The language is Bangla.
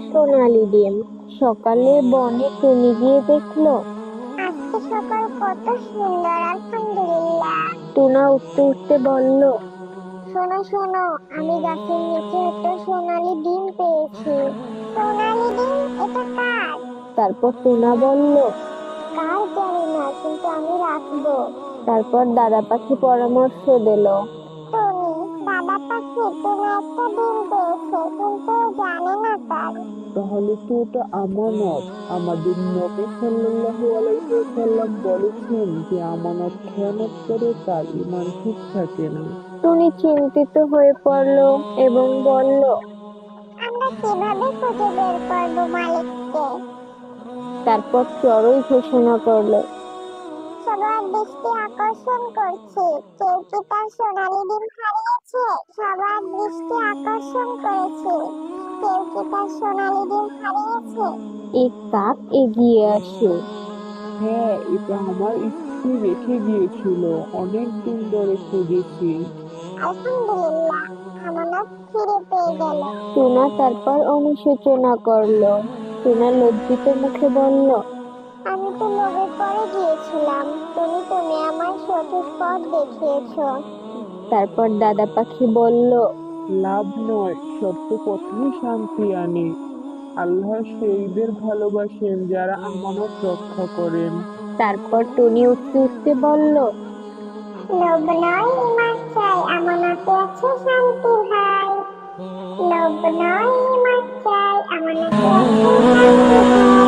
সোনালী ডিম। সকালে বনে টুনি গিয়ে দেখলো আজকে সকাল কত সুন্দর, আলহামদুলিল্লাহ। টুনা উঠতে উঠতে বলল, শোনো শোনো, আমি গাছের নিচে একটা সোনালী ডিম পেয়েছি। সোনালী ডিম, এটা কার? তারপর টুনা বলল। কার জানি না, কিন্তু আমি রাখবো। তারপর দাদা পাখি পরামর্শ দিল। টুনি, দাদা পাখি তুমি একটা ডিম পেয়েছে, কিন্তু জানে না কার। তাহলে তো ওটা আমানত। আমাদের নবী সাল্লাল্লাহু আলাইহি ওয়াসাল্লাম বলেছেন যে আমানত খেয়ানত করে তার ঈমান ঠিক থাকে না। টুনি চিন্তিত হয়ে পড়ল এবং বলল। আমরা কিভাবে খুঁজে বের করবো মালিককে? তারপর চড়ুই ঘোষণা করলো। সবার দৃষ্টি আকর্ষণ করছি, কেউ কি তার সোনালী ডিম হারিয়েছে? সবার দৃষ্টি আকর্ষণ করেছি, কেউ কি তার সোনালী ডিম হারিয়েছে? এক কাক এগিয়ে আসে। হ্যাঁ, এটা আমার স্ত্রী রেখে গিয়েছিল। অনেক দিন ধরে খুঁজেছি। আলহামদুলিল্লাহ, আমানত ফিরে পেয়ে গেল। টুনা তারপর অনুশোচনা করলো। টুনা লজ্জিত মুখে বলল। আমি তো লোভে পড়ে গিয়েছিলাম, তুমি আমার সঠিক পথ দেখিয়েছো। তারপর দাদা পাখি বলল। লাভ নয়, সত্য পথই শান্তি আনে। আল্লাহ সেইদের ভালোবাসেন যারা আমানত রক্ষা করেন। তারপর টুনি উঠতে উঠতে বলল। লোভ নয়, ঈমান চাই, আমানতে আছে শান্তি ভাই। লোভ নয়, ঈমান চাই, আমানতে আছে শান্তি ভাই।